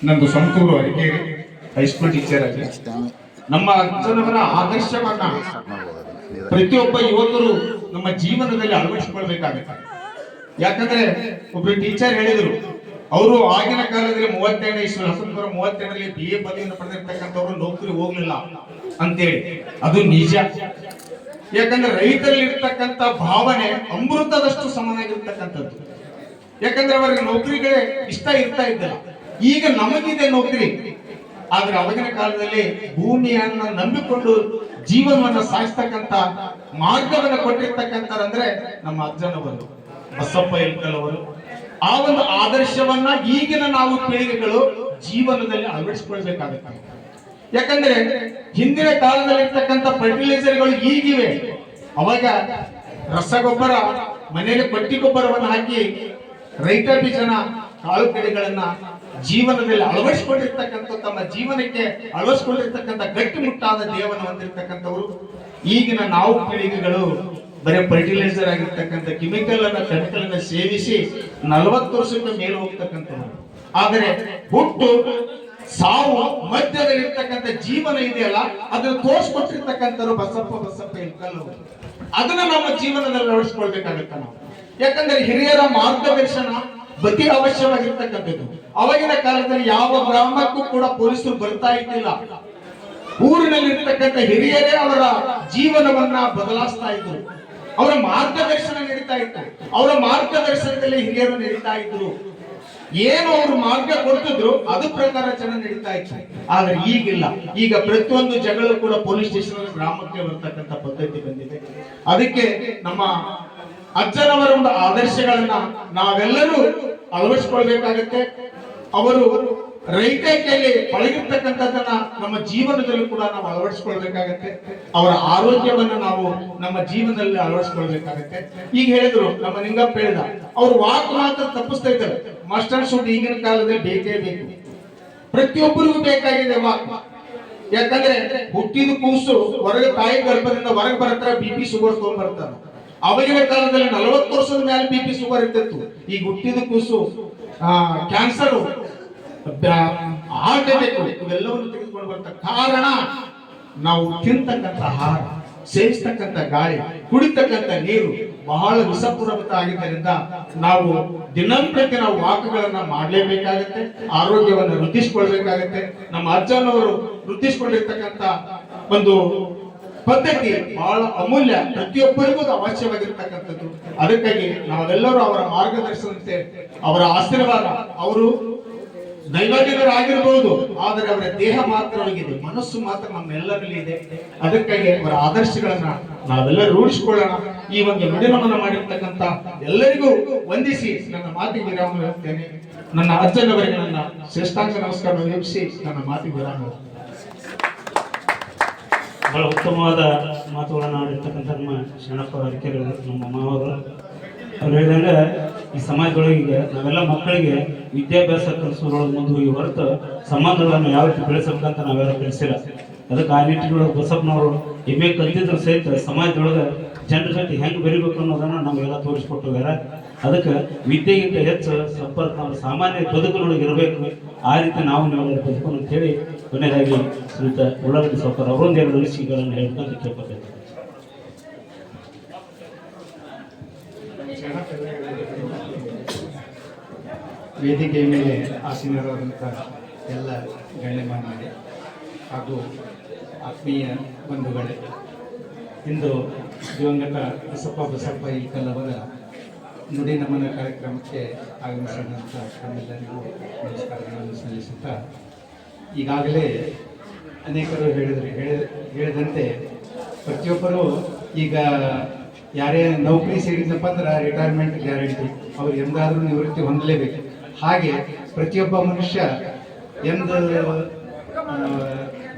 ನಂದು ಸ್ವಂತೂರು Arikeri high school teacher ಆಗಿ ನಮ್ಮ ಅಜ್ಜನವರ ಆದರ್ಶವನ್ನ ಪ್ರತಿಯೊಬ್ಬ ಯುವಕರು ನಮ್ಮ ಜೀವನದಲ್ಲಿ ಅಳವಡಿಸಿಕೊಳ್ಬೇಕಾಗುತ್ತೆ. ಯಾಕಂದ್ರೆ ಒಬ್ರು ಟೀಚರ್ ಹೇಳಿದ್ರು, ಅವರು ಆಗಿನ ಕಾಲದಲ್ಲಿ 1932 BA ಪದವಿಯನ್ನು ಪಡೆದಿರ್ತಕ್ಕಂಥವ್ರು ನೌಕರಿ ಹೋಗ್ಲಿಲ್ಲ ಅಂತೇಳಿ. ಅದು ನಿಜ. ಯಾಕಂದ್ರೆ ರೈತರಲ್ಲಿ ಇರ್ತಕ್ಕಂಥ ಭಾವನೆ ಅಮೃತದಷ್ಟು ಸಮನಾಗಿರ್ತಕ್ಕಂಥದ್ದು. ಯಾಕಂದ್ರೆ ಅವರಿಗೆ ನೌಕರಿಗಳೇ ಇಷ್ಟ ಇರ್ತಾ ಇದ್ದಲ್ಲ. ಈಗ ನಮಗಿದೆ ನೌಕರಿ, ಆದ್ರೆ ಅವಾಗಿನ ಕಾಲದಲ್ಲಿ ಭೂಮಿಯನ್ನ ನಂಬಿಕೊಂಡು ಜೀವನವನ್ನ ಸಾಗಿಸ್ತಕ್ಕಂಥ ಮಾರ್ಗವನ್ನ ಕೊಟ್ಟಿರ್ತಕ್ಕಂಥವ್ರಂದ್ರೆ ನಮ್ಮ ಅಜ್ಜನವರು, ಬಸಪ್ಪ ಇಳ್ಕಲ್ ಅವರು. ಆ ಒಂದು ಆದರ್ಶವನ್ನ ಈಗಿನ ನಾವು ಪೀಳಿಗೆಗಳು ಜೀವನದಲ್ಲಿ ಅಳವಡಿಸಿಕೊಳ್ಬೇಕಾಗುತ್ತೆ. ಯಾಕಂದ್ರೆ ಹಿಂದಿನ ಕಾಲದಲ್ಲಿ ಇರ್ತಕ್ಕಂಥ ಫರ್ಟಿಲೈಸರ್ಗಳು ಈಗಿವೆ. ಅವಾಗ ರಸಗೊಬ್ಬರ ಮನೆಯಲ್ಲಿ ಪಟ್ಟಿ ಗೊಬ್ಬರವನ್ನು ಹಾಕಿ ರೈತ ಬೀಜನ ಕಾಳು ಕಡಿಗಳನ್ನ ಜೀವನದಲ್ಲಿ ಅಳವಡಿಸಿಕೊಂಡಿರ್ತಕ್ಕಂಥ, ತಮ್ಮ ಜೀವನಕ್ಕೆ ಅಳವಡಿಸಿಕೊಂಡಿರ್ತಕ್ಕಂಥ ಗಟ್ಟಿಮುಟ್ಟಾದ ದೇಹವನ್ನು ಹೊಂದಿರತಕ್ಕಂಥವ್ರು. ಈಗಿನ ನಾವು ಪೀಳಿಗೆಗಳು ಬರೀ ಫರ್ಟಿಲೈಸರ್ ಆಗಿರ್ತಕ್ಕಂಥ ಕೆಮಿಕಲ್ ಅನ್ನ ಸೇವಿಸಿ 40 ವರ್ಷಕ್ಕೆ ಮೇಲೆ ಹೋಗ್ತಕ್ಕಂಥವ್ರು. ಆದರೆ ಹುಟ್ಟು ಸಾವು ಮಧ್ಯದಲ್ಲಿರ್ತಕ್ಕಂಥ ಜೀವನ ಇದೆಯಲ್ಲ, ಅದನ್ನು ತೋರಿಸ್ಕೊಟ್ಟಿರ್ತಕ್ಕಂಥವ್ರು ಬಸಪ್ಪ ಇಳ್ಕಲ್ ಅವರು. ಅದನ್ನ ನಮ್ಮ ಜೀವನದಲ್ಲಿ ಅಳವಡಿಸ್ಕೊಳ್ಬೇಕಾಗತ್ತ ನಾವು. ಯಾಕಂದ್ರೆ ಹಿರಿಯರ ಮಾರ್ಗದರ್ಶನ ಅತಿ ಅವಶ್ಯವಾಗಿರ್ತಕ್ಕಂಥದ್ದು. ಅವಾಗಿನ ಕಾಲದಲ್ಲಿ ಯಾವ ಗ್ರಾಮಕ್ಕೂ ಕೂಡ ಪೊಲೀಸರು ಬರ್ತಾ ಇದ್ದಿಲ್ಲ. ಊರಿನಲ್ಲಿ ಇರ್ತಕ್ಕಂಥ ಹಿರಿಯರೇ ಅವರ ಜೀವನವನ್ನ ಬದಲಾಯಿಸ್ತಾ ಇದ್ರು. ಅವರ ಮಾರ್ಗದರ್ಶನ ನಡೀತಾ ಇತ್ತು. ಅವರ ಮಾರ್ಗದರ್ಶನದಲ್ಲಿ ಹಿರಿಯರು ನಡೀತಾ ಇದ್ರು. ಏನು ಅವರು ಮಾರ್ಗ ಕೊಡ್ತಿದ್ರು ಅದು ಪ್ರಕಾರ ಜನ ನಡೀತಾ ಇತ್ತು. ಆದ್ರೆ ಈಗಿಲ್ಲ. ಈಗ ಪ್ರತಿಯೊಂದು ಜಗಳ ಕೂಡ ಪೊಲೀಸ್ ಸ್ಟೇಷನ್ ಗ್ರಾಮಕ್ಕೆ ಬರ್ತಕ್ಕಂಥ ಪದ್ಧತಿ ಬಂದಿದೆ. ಅದಕ್ಕೆ ನಮ್ಮ ಅಜ್ಜನವರ ಒಂದು ಆದರ್ಶಗಳನ್ನ ನಾವೆಲ್ಲರೂ ಅಳವಡಿಸಿಕೊಳ್ಬೇಕಾಗತ್ತೆ. ಅವರು ರೈತೈಕೆಯಲ್ಲಿ ಪಳಗಿರ್ತಕ್ಕಂಥದ್ದನ್ನ ನಮ್ಮ ಜೀವನದಲ್ಲೂ ಕೂಡ ನಾವು ಅಳವಡಿಸಿಕೊಳ್ಬೇಕಾಗತ್ತೆ. ಅವರ ಆರೋಗ್ಯವನ್ನ ನಾವು ನಮ್ಮ ಜೀವನದಲ್ಲಿ ಅಳವಡಿಸಿಕೊಳ್ಬೇಕಾಗತ್ತೆ. ಈಗ ಹೇಳಿದ್ರು ನಮ್ಮ ನಿಂಗಪ್ಪ ಹೇಳಿದ, ಅವ್ರು ವಾಕ್ ಮಾತ್ರ ತಪ್ಪಿಸ್ತಾ ಇದ್ದಾರೆ. ಮಾಸ್ಟರ್ ಶೂಟ್ ಈಗಿನ ಕಾಲದಲ್ಲಿ ಬೇಕೇ ಬೇಕು, ಪ್ರತಿಯೊಬ್ಬರಿಗೂ ಬೇಕಾಗಿದೆ ವಾಕ್. ಯಾಕಂದ್ರೆ ಹುಟ್ಟಿದ ಕೂಸು ಹೊರಗೆ ತಾಯಿ ಗರ್ಭದಿಂದ ಹೊರಗೆ ಬರ್ತಾರ, BP ಶುಗರ್ ತಗೊಂಡ್ ಬರ್ತಾರ. ಅವಾಗಿನ ಕಾಲದಲ್ಲಿ 40 ವರ್ಷದ ಮೇಲೆ BP ಶುಗರ್ ಇರ್ತಿತ್ತು. ಈಗ ಹುಟ್ಟಿದ ಕೂಸು ಕ್ಯಾನ್ಸರ್, ಹಾರ್ಟ್ ಅಟ್ಯಾಕ್ ಇವೆಲ್ಲವನ್ನು ತೆಗೆದುಕೊಂಡು ಬರ್ತಾರೆ. ಕಾರಣ ನಾವು ತಿಂತಕ್ಕಂಥ ಆಹಾರ, ಸೇವಿಸ್ತಕ್ಕಂಥ ಗಾಳಿ, ಕುಡಿತಕ್ಕಂಥ ನೀರು ಬಹಳ ವಿಷಪೂರಿತ ಆಗಿದ್ದರಿಂದ ನಾವು ದಿನಂಪ್ರತಿ ನಾವು ವಾಕ್ಗಳನ್ನ ಮಾಡಲೇಬೇಕಾಗತ್ತೆ. ಆರೋಗ್ಯವನ್ನು ವೃದ್ಧಿಸಿಕೊಳ್ಬೇಕಾಗತ್ತೆ. ನಮ್ಮ ಅಜ್ಜನವರು ವೃದ್ಧಿಸಿಕೊಂಡಿರ್ತಕ್ಕಂಥ ಒಂದು ಪದ್ಧತಿ ಬಹಳ ಅಮೂಲ್ಯ, ಪ್ರತಿಯೊಬ್ಬರಿಗೂ ಅವಶ್ಯವಾಗಿರ್ತಕ್ಕಂಥದ್ದು. ಅದಕ್ಕಾಗಿ ನಾವೆಲ್ಲರೂ ಅವರ ಮಾರ್ಗದರ್ಶನದಂತೆ, ಅವರ ಆಶೀರ್ವಾದ, ಅವರು ದೈವಜ್ಞರಾಗಿರ್ಬಹುದು, ಆದರೆ ಅವರ ದೇಹ ಮಾತ್ರವಾಗಿದೆ, ಮನಸ್ಸು ಮಾತ್ರ ನಮ್ಮೆಲ್ಲರಲ್ಲಿ ಇದೆ. ಅದಕ್ಕಾಗಿ ಅವರ ಆದರ್ಶಗಳನ್ನ ನಾವೆಲ್ಲರೂ ರೂಢಿಸಿಕೊಳ್ಳೋಣ. ಈ ಒಂದು ನುಡಿನಮನ ಮಾಡಿರ್ತಕ್ಕಂಥ ಎಲ್ಲರಿಗೂ ವಂದಿಸಿ ನನ್ನ ಮಾತಿಗೆ ವಿರಾಮ ಹೇಳ್ತೇನೆ. ನನ್ನ ಅಜ್ಜನವರಿಗೆ ನನ್ನ ಶ್ರೇಷ್ಠಾಂಗ ನಮಸ್ಕಾರ ನೇಮಿಸಿ ನನ್ನ ಮಾತಿಗೆ ವಿರಾಮ. ಬಹಳ ಉತ್ತಮವಾದ ಮಾತುಗಳನ್ನು ಆಡಿರ್ತಕ್ಕಂಥ ನಮ್ಮ ಶರಣಪ್ಪ ಅರಿಕೆರೆ, ನಮ್ಮ ಮಾವರು ಅವ್ರು ಹೇಳಿದಂಗೆ ಈ ಸಮಾಜದೊಳಗೆ ನಾವೆಲ್ಲ ಮಕ್ಕಳಿಗೆ ವಿದ್ಯಾಭ್ಯಾಸ ಕಲಿಸೋದ್ರೊಳಗೆ ಮುಂದೆ ಹೋಗಿ ಹೊರತು ಸಂಬಂಧಗಳನ್ನು ಯಾವ ರೀತಿ ಬೆಳೆಸಬೇಕಂತ ನಾವೆಲ್ಲ ಕಲಿಸಿಲ್ಲ. ಅದಕ್ಕೆ ಆ ನಿಟ್ಟಿನೊಳಗೆ ಬಸಪ್ಪನವರು MA ಕಲಿತಿದ್ರು ಸಹಿತ ಸಮಾಜದೊಳಗೆ ಜನರ ಜೊತೆ ಹೆಂಗೆ ಬೆರಿಬೇಕು ಅನ್ನೋದನ್ನು ನಮಗೆಲ್ಲ ತೋರಿಸ್ಕೊಟ್ಟು ಹೋಗ್ಯಾರ. ಅದಕ್ಕೆ ವಿದ್ಯೆಗಿಂತ ಹೆಚ್ಚು ಸಂಪರ್ಕ ನಾವು ಸಾಮಾನ್ಯ ಬದುಕಿನೊಳಗೆ ಇರಬೇಕು. ಆ ರೀತಿ ನಾವು ನಾವೆಲ್ಲ ಬದುಕೋಣ ಅಂತ ಹೇಳಿ ಕೊನೆಯದಾಗಿ ಶ್ರೀಯುತ ಉಳ್ಳಾಗಡ್ಡಿ ಸಾವ್ಕಾರ ಅವರೊಂದು 2 ವಿಷಯಗಳನ್ನು ಹೇಳ್ಬೇಕಂತ ಕೇಳ್ಕೊಳ್ತೇವೆ. ವೇದಿಕೆಯ ಮೇಲೆ ಆಸೀನರಾದಂಥ ಎಲ್ಲ ಗಣ್ಯಮಾನ್ಯರೇ ಹಾಗೂ ಆತ್ಮೀಯ ಬಂಧುಗಳೇ, ಇಂದು ದಿವಂಗತ ಬಸಪ್ಪ ಇಳ್ಕಲ್ ಅವರ ನುಡಿ ನಮನ ಕಾರ್ಯಕ್ರಮಕ್ಕೆ ಆಗಮಿಸಿದಂಥ ತಮ್ಮೆಲ್ಲರಿಗೂ ನಮಸ್ಕಾರಗಳನ್ನು ಸಲ್ಲಿಸುತ್ತಾ, ಈಗಾಗಲೇ ಅನೇಕರು ಹೇಳಿದಂತೆ ಪ್ರತಿಯೊಬ್ಬರು ಈಗ ಯಾರೇ ನೌಕರಿ ಸೇರಿದಪ್ಪ ಅಂದ್ರೆ ರಿಟೈರ್ಮೆಂಟ್ ಗ್ಯಾರಂಟಿ, ಅವ್ರು ಎಂದಾದರೂ ನಿವೃತ್ತಿ ಹೊಂದಲೇಬೇಕು. ಹಾಗೆ ಪ್ರತಿಯೊಬ್ಬ ಮನುಷ್ಯ ಎಂದು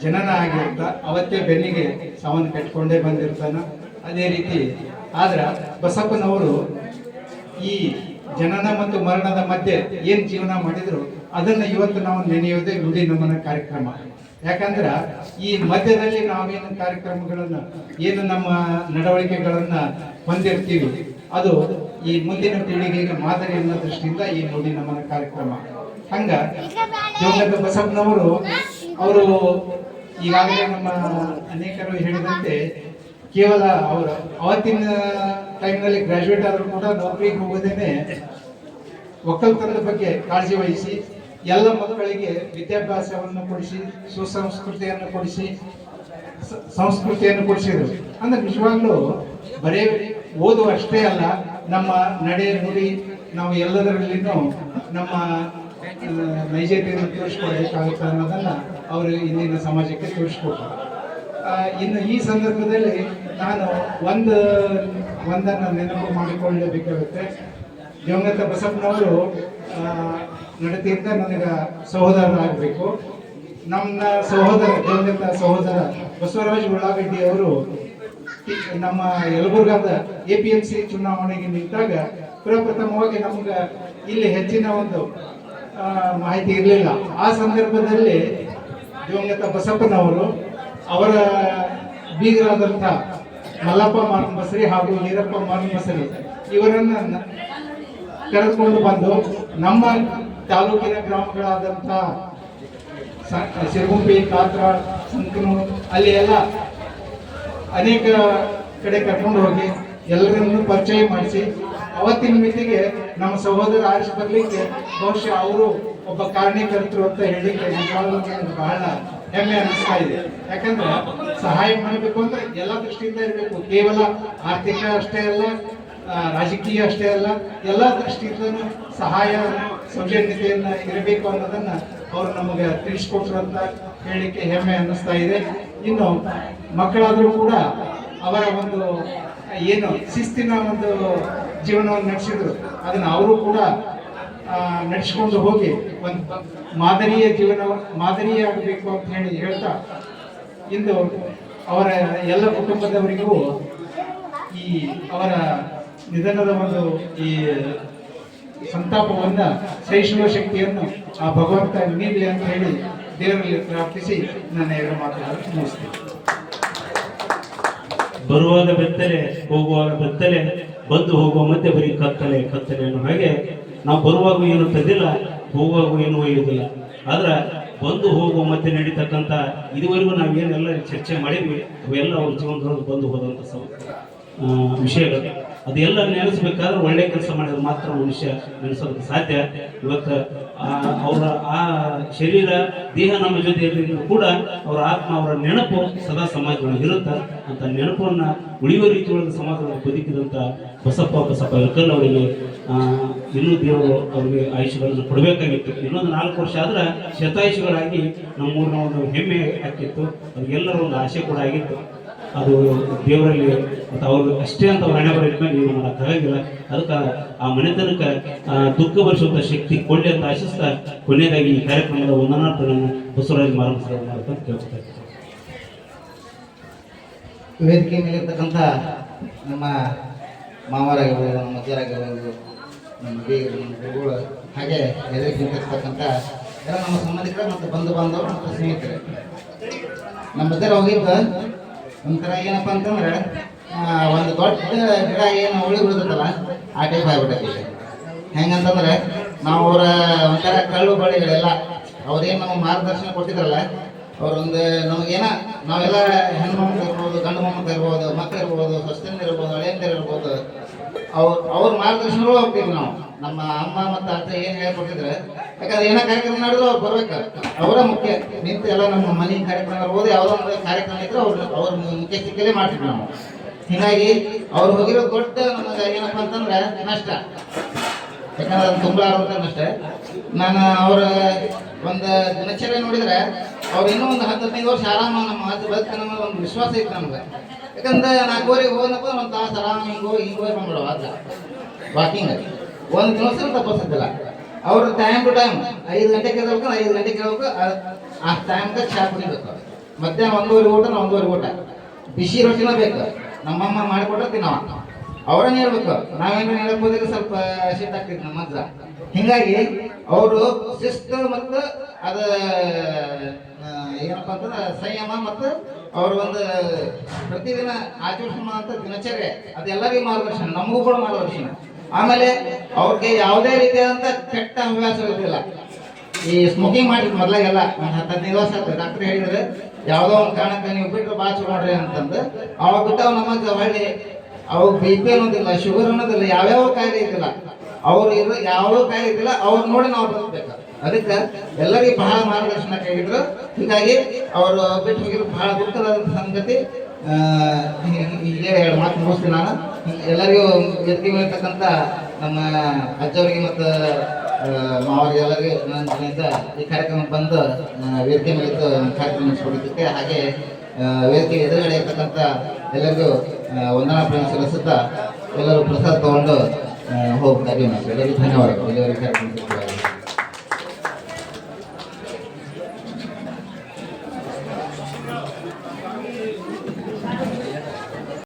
ಜನನ ಆಗಿರ್ತ ಅವತ್ತೇ ಬೆನ್ನಿಗೆ ಸಾವನ್ನು ಕಟ್ಟಿಕೊಂಡೇ ಬಂದಿರ್ತಾನ. ಅದೇ ರೀತಿ ಆದ್ರೆ ಬಸಪ್ಪನವರು ಈ ಜನನ ಮತ್ತು ಮರಣದ ಮಧ್ಯೆ ಏನು ಜೀವನ ಮಾಡಿದ್ರು ಅದನ್ನು ಇವತ್ತು ನಾವು ನೆನೆಯೋದೇ ನುಡಿ ನಮನ ಕಾರ್ಯಕ್ರಮ. ಯಾಕಂದ್ರೆ ಈ ಮಧ್ಯದಲ್ಲಿ ನಾವೇನು ಕಾರ್ಯಕ್ರಮಗಳನ್ನು, ಏನು ನಮ್ಮ ನಡವಳಿಕೆಗಳನ್ನು ಹೊಂದಿರ್ತೀವಿ, ಅದು ಈ ಮುಂದಿನ ಪೀಳಿಗೆಗೆ ಮಾದರಿ ಅನ್ನೋ ದೃಷ್ಟಿಯಿಂದ ಈ ನುಡಿ ನಮನ ಕಾರ್ಯಕ್ರಮ. ಹಂಗ ದಿವಂಗತ ಬಸಪ್ಪನವರು ಅವರು ಈಗಾಗಲೇ ನಮ್ಮ ಅನೇಕರು ಹೇಳಿದಂತೆ ಕೇವಲ ಅವರು ಅವತ್ತಿನ ಟೈಮ್ನಲ್ಲಿ ಗ್ರಾಜುಯೇಟ್ ಆದರೂ ಕೂಡ ನೌಕರಿಗೆ ಹೋಗೋದೇನೆ ಒಕ್ಕಲ್ತನದ ಬಗ್ಗೆ ಕಾಳಜಿ ವಹಿಸಿ ಎಲ್ಲ ಮಕ್ಕಳಿಗೆ ವಿದ್ಯಾಭ್ಯಾಸವನ್ನು ಕೊಡಿಸಿ ಸುಸಂಸ್ಕೃತಿಯನ್ನು ಕೊಡಿಸಿ ಸಂಸ್ಕೃತಿಯನ್ನು ಕೊಡಿಸಿದ್ರು. ಅಂದ್ರೆ ನಿಜವಾಗ್ಲೂ ಬರೇ ಓದುವ ಅಷ್ಟೇ ಅಲ್ಲ, ನಮ್ಮ ನಡೆ ನುಡಿ ನಾವು ಎಲ್ಲದರಲ್ಲಿನೂ ನಮ್ಮ ನೈಜತೆಯನ್ನು ತೋರಿಸ್ಕೊಡ್ಬೇಕಾಗುತ್ತೆ ಅನ್ನೋದನ್ನ ಅವರು ಇಂದಿನ ಸಮಾಜಕ್ಕೆ ತೋರಿಸ್ಕೊಡ್ತಾರೆ. ಇನ್ನು ಈ ಸಂದರ್ಭದಲ್ಲಿ ನಾನು ಒಂದನ್ನು ನೆನಪು ಮಾಡಿಕೊಳ್ಳಬೇಕಾಗುತ್ತೆ. ದಿವಂಗತ ಬಸಪ್ಪನವರು ನಡತೆಯಿಂದ ನನಗೆ ಸಹೋದರರಾಗಬೇಕು. ನಮ್ಮ ಸಹೋದರ ದಿವಂಗತ ಸಹೋದರ ಬಸವರಾಜ ಉಳ್ಳಾಗಡ್ಡಿ ಅವರು ನಮ್ಮ ಯಲಬುರ್ಗಾದ APMC ಚುನಾವಣೆಗೆ ನಿಂತಾಗ ಪ್ರಪ್ರಥಮವಾಗಿ ನಮ್ಗೆ ಇಲ್ಲಿ ಹೆಚ್ಚಿನ ಒಂದು ಮಾಹಿತಿ ಇರಲಿಲ್ಲ. ಆ ಸಂದರ್ಭದಲ್ಲಿ ದಿವಂಗತ ಬಸಪ್ಪನವರು ಅವರ ಬೀಗರಾದಂಥ ಮಲ್ಲಪ್ಪ ಮಾರನಬಸರಿ ಹಾಗೂ ಈರಪ್ಪ ಮಾರನಬಸರಿ ಇವರನ್ನ ಕರೆದುಕೊಂಡು ಬಂದು ನಮ್ಮ ತಾಲೂಕಿನ ಗ್ರಾಮಗಳಾದಂಥ ಸಿರಗುಂಬಿ, ಕಾತ್ರಾಳ್, ಸಂಕನೂರು ಅಲ್ಲಿ ಎಲ್ಲ ಅನೇಕ ಕಡೆ ಕರ್ಕೊಂಡು ಹೋಗಿ ಎಲ್ಲರನ್ನು ಪರಿಚಯ ಮಾಡಿಸಿ ಅವತ್ತಿನ ಮಿತಿಗೆ ನಮ್ಮ ಸಹೋದರ ಆರಿಸಿ ಬರಲಿಕ್ಕೆ ಬಹುಶಃ ಅವರು ಒಬ್ಬ ಕಾರಣೀಕರ್ತರು ಅಂತ ಹೇಳಿಕ್ಕೆ ನನಗೆ ಬಹಳ ಹೆಮ್ಮೆ ಅನಿಸ್ತಾ ಇದೆ. ಯಾಕಂದ್ರೆ ಸಹಾಯ ಮಾಡಬೇಕು ಅಂದ್ರೆ ಎಲ್ಲ ದೃಷ್ಟಿಯಿಂದ ಇರಬೇಕು, ಕೇವಲ ಆರ್ಥಿಕ ಅಷ್ಟೇ ಅಲ್ಲ, ರಾಜಕೀಯ ಅಷ್ಟೇ ಅಲ್ಲ, ಎಲ್ಲ ದೃಷ್ಟಿಯಿಂದನೂ ಸಹಾಯ ಸೌಜನ್ಯತೆಯನ್ನ ಇರಬೇಕು ಅನ್ನೋದನ್ನ ಅವರು ನಮಗೆ ತಿಳಿಸ್ಕೊಟ್ರು ಅಂತ ಹೇಳಲಿಕ್ಕೆ ಹೆಮ್ಮೆ ಅನ್ನಿಸ್ತಾ ಇದೆ. ಇನ್ನು ಮಕ್ಕಳಾದರೂ ಕೂಡ ಅವರ ಒಂದು ಏನು ಶಿಸ್ತಿನ ಒಂದು ಜೀವನವನ್ನು ನಡೆಸಿದ್ರು ಅದನ್ನ ಅವರು ಕೂಡ ನಡೆಸ್ಕೊಂಡು ಹೋಗಿ ಒಂದು ಮಾದರಿಯ ಜೀವನ ಮಾದರಿಯಾಗಬೇಕು ಅಂತ ಹೇಳ್ತಾ ಇಂದು ಅವರ ಎಲ್ಲ ಕುಟುಂಬದವರಿಗೂ ಈ ಅವರ ನಿಧನದ ಒಂದು ಈ ಸಂತಾಪವನ್ನ ಸಹಿಸುವ ಶಕ್ತಿಯನ್ನು ಆ ಭಗವಂತ ನೀಡಲಿ ಅಂತ ಹೇಳಿ ದೇವರಲ್ಲಿ ಪ್ರಾರ್ಥಿಸಿ ನನ್ನ ಎರಡು ಮಾತುಗಳನ್ನು ಮುಗಿಸ್ತೀನಿ. ಬರುವಾಗ ಬೆತ್ತಲೆ, ಹೋಗುವಾಗ ಬೆತ್ತಲೆ, ಬಂದು ಹೋಗುವ ಮಧ್ಯೆ ಬರೀ ಕತ್ತಲೆ ಕತ್ತಲೆ ಅನ್ನೋ ಹಾಗೆ ನಾವು ಬರುವಾಗ ಏನು ತಂದಿಲ್ಲ, ಹೋಗುವಾಗ ಏನು ಒಯ್ಯುವುದಿಲ್ಲ. ಆದ್ರೆ ಬಂದು ಹೋಗುವ ಮಧ್ಯೆ ನಡೀತಕ್ಕಂಥ ಇದುವರೆಗೂ ನಾವೇನೆಲ್ಲ ಚರ್ಚೆ ಮಾಡಿದ್ವಿ ಅವೆಲ್ಲ ಅವ್ರ ಜೀವನದೊಳಗೆ ಬಂದು ಹೋದಂಥ ವಿಷಯಗಳು. ಅದೆಲ್ಲ ನೆನೆಸ್ಬೇಕಾದ್ರೆ ಒಳ್ಳೆ ಕೆಲಸ ಮಾಡಿದ್ರೆ ಮಾತ್ರ ಮನುಷ್ಯ ನೆನೆಸೋದಕ್ಕೆ ಸಾಧ್ಯ. ಇವತ್ತು ಅವರ ಆ ಶರೀರ ದೇಹ ನಮ್ಮ ಜೊತೆ ಇರಲಿದ್ರು ಕೂಡ ಅವರ ಆತ್ಮ, ಅವರ ನೆನಪು ಸದಾ ಸಮಾಜದೊಳಗೆ ಇರುತ್ತೆ. ಅಂತ ನೆನಪನ್ನ ಉಳಿಯುವ ರೀತಿಯೊಳಗೆ ಸಮಾಜದೊಳಗೆ ಬದುಕಿದಂಥ ಬಸಪ್ಪ ಇಳಕಲ್ ಅವರಿಗೆ ಇನ್ನೂ ದೇವರು ಅವರಿಗೆ ಆಯುಷ್ಯಗಳನ್ನು ಕೊಡಬೇಕಾಗಿತ್ತು. ಇನ್ನೊಂದು 4 ವರ್ಷ ಆದ್ರೆ ಶತಾಯುಷಿಗಳಾಗಿ ನಮ್ಮೂರಿನ ಒಂದು ಹೆಮ್ಮೆ ಆಗ್ತಿತ್ತು. ಅವ್ರಿಗೆಲ್ಲರ ಒಂದು ಆಸೆ ಕೂಡ ಆಗಿತ್ತು. ಅದು ದೇವರಲ್ಲಿ ಮತ್ತು ಅವರು ಅಷ್ಟೇ ಅಂತ ಅವ್ರ ಹಣೆ ಬರೀದ್ಮೇಲೆ ನೀವು ಮಾಡೋಕ್ಕಾಗಿಲ್ಲ. ಅದಕ್ಕೆ ಆ ಮನೆತನಕ್ಕೆ ದುಃಖ ಭರಿಸುವಂಥ ಶಕ್ತಿ ಕೊಳ್ಳಿ ಅಂತ ಆಶಿಸ್ತಾ ಕೊನೆಯದಾಗಿ ಈ ಕಾರ್ಯಕ್ರಮದ ವಂದನಾರ್ಥಗಳನ್ನು ಬಸವರಾಜ ಮಾರನಬಸರಿ ಮಾಡ್ಕೊಂಡು ಕೇಳ್ತಾ ಇದ್ದಾರೆ. ವೇದಿಕೆ ಮೇಲಿರ್ತಕ್ಕಂಥ ನಮ್ಮ ಮಾವರಾಗಿರ್ಬೋದು, ನಮ್ಮ ಮಧ್ಯರಾಗಿರ್ಬೋದು, ನಮ್ಮ ಬೀಗರು, ನಮ್ಮ ಗುರುಗಳು, ಹಾಗೆ ಎದುರಿಗೆ ನಿಂತಿರ್ತಕ್ಕಂಥ ಎಲ್ಲ ನಮ್ಮ ಸಂಬಂಧಿಕರು ಮತ್ತು ಬಂಧು ಬಾಂಧವರು ಮತ್ತು ಸ್ನೇಹಿತರು, ನಮ್ಮ ಮಧ್ಯೆ ಹೋಗಿದ್ದು ಒಂಥರ ಏನಪ್ಪ ಅಂತಂದ್ರೆ ಒಂದು ದೊಡ್ಡ ಗಿಡ ಏನು ಉಳಿಬಿಡ್ತಲ್ಲ ಆ ಟೈಪ್ ಆಗ್ಬಿಟ್ಟೈತಿ. ಹೆಂಗಂತಂದ್ರೆ ನಾವು ಅವರ ಒಂಥರ ಕಳ್ಳು ಬಳಿಗಳೆಲ್ಲ ಅವ್ರೇನು ನಮಗೆ ಮಾರ್ಗದರ್ಶನ ಕೊಟ್ಟಿದ್ರಲ್ಲ, ಅವರೊಂದು ನಮಗೇನ ನಾವೆಲ್ಲ ಹೆಣ್ಣು ಮಕ್ಕಳು ಇರ್ಬೋದು, ಗಂಡು ಮಕ್ಕಳು ಇರ್ಬೋದು, ಮಕ್ಕಳು ಇರ್ಬೋದು, ಸ್ವಸ್ಥಂದು ಇರ್ಬೋದು, ಹಳೆಯಂದಿರು ಇರ್ಬೋದು, ಅವ್ರ ಮಾರ್ಗದರ್ಶನಗಳು ಹೋಗ್ತೀವಿ ನಾವು. ನಮ್ಮ ಅಮ್ಮ ಮತ್ತು ಅತ್ತೆ ಏನು ಹೇಳ್ಕೊಟ್ಟಿದ್ರೆ, ಯಾಕಂದ್ರೆ ಏನೋ ಕಾರ್ಯಕ್ರಮ ನಡೆದ್ರು ಅವ್ರು ಬರ್ಬೇಕು, ಅವರ ಮುಖ್ಯ ನಿಂತು ಎಲ್ಲ ನಮ್ಮ ಮನೆ ಕಾರ್ಯಕ್ರಮ ಇರ್ಬೋದು, ಯಾವುದೋ ಒಂದು ಕಾರ್ಯಕ್ರಮ ಇದ್ರೆ ಅವ್ರ ಮುಖ್ಯ ಸ್ಥಿತಿಯಲ್ಲೇ ಮಾಡ್ತಿದ್ವಿ ನಾವು. ಹೀಗಾಗಿ ಅವ್ರು ಹೋಗಿರೋ ದೊಡ್ಡ ನಮಗೆ ಏನಪ್ಪ ಅಂತಂದ್ರೆ ನಷ್ಟ, ಯಾಕಂದ್ರೆ ಅದು ತುಂಬಲಾರಂತ ನಷ್ಟ. ನಾನು ಅವರ ಒಂದು ದಿನಚರ್ಯ ನೋಡಿದ್ರೆ ಅವ್ರು ಇನ್ನೂ ಒಂದು 10-15 ವರ್ಷ ಆರಾಮ ನಮ್ಮ ಬದುಕು ನಮ್ಮ ಒಂದು ವಿಶ್ವಾಸ ಇತ್ತು ನಮ್ಗೆ. ಯಾಕಂದ್ರೆ 4 ಹೋದಪ್ಪ ಒಂದು ತಾಸು ಆರಾಮ ಹಿಂಗೋಗಿ ಬಂದ್ಬಿಡೋ ಅದು ವಾಕಿಂಗ್ ಒಂದು ದಿವಸ ತಪ್ಪಿಸೋದಿಲ್ಲ. ಅವ್ರ ಟೈಮ್ ಟು ಟೈಮ್ 5 ಗಂಟೆಗೆ ಇರಬೇಕು, 5 ಗಂಟೆಗೆ ಇರಬೇಕು, ಆ ಟೈಮ್ಗೆ ಚಹಾ ಕುಡಿಬೇಕು. ಮಧ್ಯಾಹ್ನ 1:15 ಊಟ, 1:15 ಊಟ, ಬಿಸಿ ರೊಟ್ಟಿನ ಬೇಕು. ನಮ್ಮಮ್ಮ ಮಾಡಿಕೊಟ್ರೆ ತಿನ್ನವ, ಅವರನ್ನ ಹೇಳ್ಬೇಕು. ನಾವೇನು ಹೇಳಕ್ ಹೋದ್ರೆ ಸ್ವಲ್ಪ ಶೀತ ಆಗ್ತಿತ್ತು ನಮ್ಮ ಅಜ್ಜ. ಹಿಂಗಾಗಿ ಅವರು ಶಿಸ್ತು ಮತ್ತು ಅದು ಏನಪ್ಪ ಅಂತಂದ್ರೆ ಸಂಯಮ ಮತ್ತು ಅವ್ರ ಒಂದು ಪ್ರತಿದಿನ ಆಚರಣೆ ಮಾಡುವಂಥ ದಿನಚರ್ಯೆ ಅದೆಲ್ಲರಿಗೂ ಮಾರ್ಗದರ್ಶನ, ನಮಗೂ ಕೂಡ ಮಾರ್ಗದರ್ಶನ. ಆಮೇಲೆ ಅವ್ರಿಗೆ ಯಾವುದೇ ರೀತಿಯಾದಂಥ ಕೆಟ್ಟ ಹವ್ಯಾಸ ಇರೋದಿಲ್ಲ. ಈ ಸ್ಮೋಕಿಂಗ್ ಮಾಡಿದ್ರು ಮೊದಲಾಗೆಲ್ಲ ಒಂದು 10-15 ವರ್ಷ ಆಯ್ತು. ಡಾಕ್ಟರ್ ಹೇಳಿದ್ರೆ ಯಾವುದೋ ಒಂದು ಕಾರಣಕ್ಕೆ ನೀವು ಬಿಟ್ಟರೆ ಭಾಳ ಚಲೋ ನೋಡ್ರಿ ಅಂತಂದು ಅವಾಗ ಬಿಟ್ಟವ್ ನಮಗೆ ಹೊಳ್ಳಿ ಅವಾಗ BP ಅನ್ನೋದಿಲ್ಲ, ಶುಗರ್ ಅನ್ನೋದಿಲ್ಲ, ಯಾವ್ಯಾವ ಕಾಯಿಲೆ ಇದ್ದಿಲ್ಲ. ಅವ್ರು ಯಾವ್ಯಾವ ಕಾಯಿಲೆ ಇದ್ದಿಲ್ಲ ಅವ್ರು ನೋಡಿ ನಾವು ಬದುಕಬೇಕು. ಅದಕ್ಕೆ ಎಲ್ಲರಿಗೂ ಬಹಳ ಮಾರ್ಗದರ್ಶನ ಕೈಗಿದ್ರು. ಹೀಗಾಗಿ ಅವರು ಬಿಟ್ಟು ಹೋಗಿದ್ರು ಬಹಳ ದುಃಖದ ಸಂಗತಿ. ಈಗ 2 ಮಾತು ಮುಗಿಸ್ತೀನಿ ನಾನು. ಎಲ್ಲರಿಗೂ ವೇದಿಕೆ ಮೇಲಿರ್ತಕ್ಕಂಥ ನಮ್ಮ ಅಜ್ಜವರಿಗೆ ಮತ್ತು ಮಾವರಿಗೆ ಎಲ್ಲರಿಗೂ ನನ್ನ ಈ ಕಾರ್ಯಕ್ರಮಕ್ಕೆ ಬಂದು ವೇದಿಕೆ ಮೇಲಿದ್ದು ಕಾರ್ಯಕ್ರಮ ನಡೆಸ್ಕೊಡೋದಕ್ಕೆ, ಹಾಗೆ ವೇದಿಕೆ ಎದುರುಗಡೆ ಇರ್ತಕ್ಕಂಥ ಎಲ್ಲರಿಗೂ ವಂದನಾ ಪ್ರೇಮ ಸಲ್ಲಿಸುತ್ತಾ ಎಲ್ಲರೂ ಪ್ರಸಾದ ತಗೊಂಡು ಹೋಗ್ಬೇಕಾಗಿ ಎಲ್ಲರಿಗೂ ಧನ್ಯವಾದಗಳು. ಎಲ್ಲರಿಗೂ ಕಾರ್ಯಕ್ರಮ